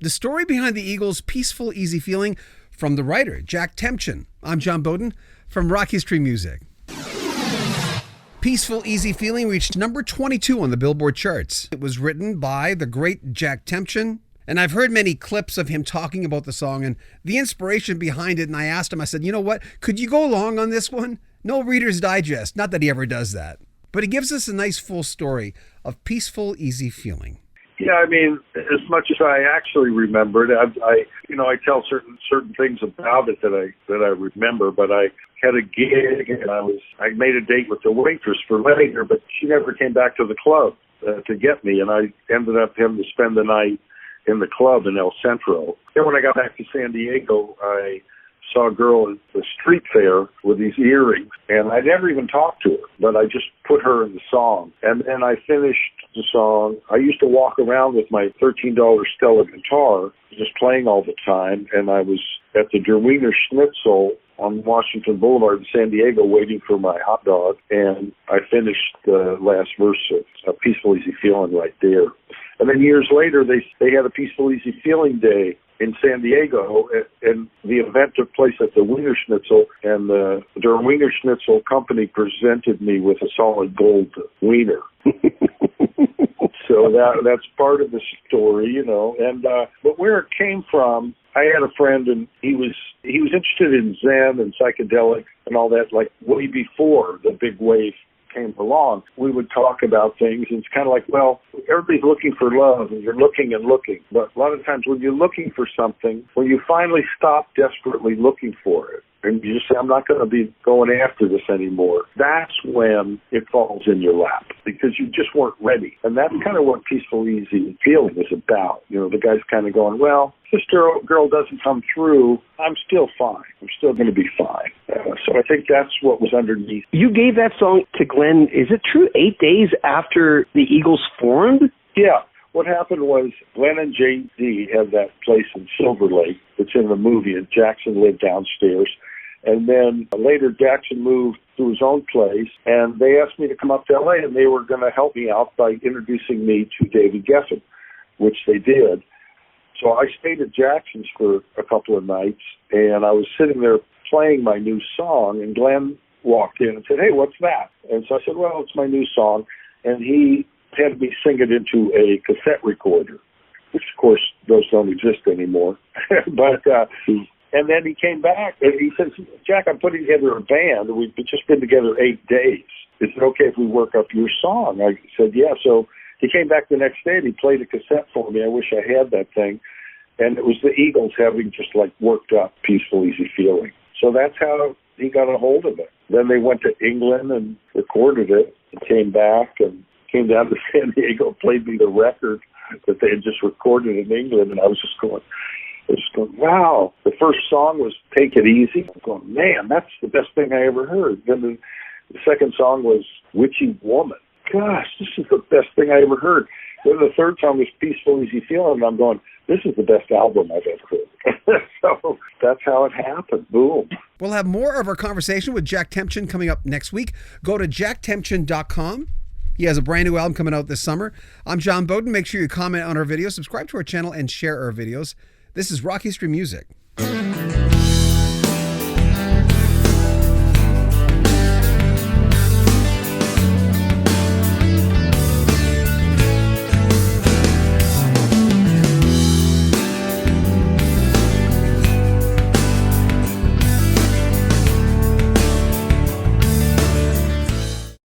The story behind the Eagles' Peaceful, Easy Feeling from the writer, Jack Tempchin. I'm John Beaudin from Rock History Music. Peaceful, Easy Feeling reached number 22 on the Billboard charts. It was written by the great Jack Tempchin, and I've heard many clips of him talking about the song and the inspiration behind it, and I asked him, I said, you know what, could you go long on this one? No Reader's Digest, not that he ever does that. But he gives us a nice full story of Peaceful, Easy Feeling. Yeah, I mean, as much as I actually remembered, I tell certain things about it that I remember. But I had a gig and I made a date with the waitress for later, but she never came back to the club to get me, and I ended up having to spend the night in the club in El Centro. Then when I got back to San Diego, I saw a girl at the street fair with these earrings, and I never even talked to her, but I just put her in the song. And then I finished the song. I used to walk around with my $13 Stella guitar, just playing all the time, and I was at the Der Wiener Schnitzel on Washington Boulevard in San Diego waiting for my hot dog, and I finished the last verse of A Peaceful, Easy Feeling right there. And then years later, they had a Peaceful, Easy Feeling Day in San Diego, and the event took place at the Wiener Schnitzel, and the Der Wiener Schnitzel company presented me with a solid gold wiener. So that's part of the story, you know. And but where it came from, I had a friend, and he was interested in Zen and psychedelic and all that, like way before the big wave came along. We would talk about things, and it's kind of like, well, everybody's looking for love, and you're looking and looking. But a lot of times when you're looking for something, when you finally stop desperately looking for it, and you just say, I'm not going to be going after this anymore, that's when it falls in your lap, because you just weren't ready. And that's kind of what Peaceful, Easy Feeling is about. You know, the guy's kind of going, well, this girl doesn't come through, I'm still fine. I'm still going to be fine. So I think that's what was underneath. You gave that song to Glenn, is it true, 8 days after the Eagles formed? Yeah. What happened was Glenn and J.D. had that place in Silver Lake. It's in the movie, and Jackson lived downstairs. And then later Jackson moved to his own place, and they asked me to come up to L.A., and they were going to help me out by introducing me to David Geffen, which they did. So I stayed at Jackson's for a couple of nights, and I was sitting there playing my new song, and Glenn walked in and said, hey, what's that? And so I said, well, it's my new song. And he had me sing it into a cassette recorder, which, of course, those don't exist anymore. But and then he came back, and he says, Jack, I'm putting together a band. We've just been together 8 days. Is it okay if we work up your song? I said, yeah. So he came back the next day, and he played a cassette for me. I wish I had that thing. And it was the Eagles having just, like, worked up Peaceful, Easy Feeling. So that's how he got a hold of it. Then they went to England and recorded it and came back and came down to San Diego, played me the record that they had just recorded in England, and I was just going, wow. The first song was Take It Easy. I'm going, man, that's the best thing I ever heard. Then the second song was Witchy Woman. Gosh, this is the best thing I ever heard. Then the third song was Peaceful, Easy Feeling, and I'm going, this is the best album I've ever heard. So that's how it happened. Boom. We'll have more of our conversation with Jack Tempchin coming up next week. Go to jacktempchin.com. He has a brand new album coming out this summer. I'm John Beaudin. Make sure you comment on our videos, subscribe to our channel, and share our videos. This is Rock History Music.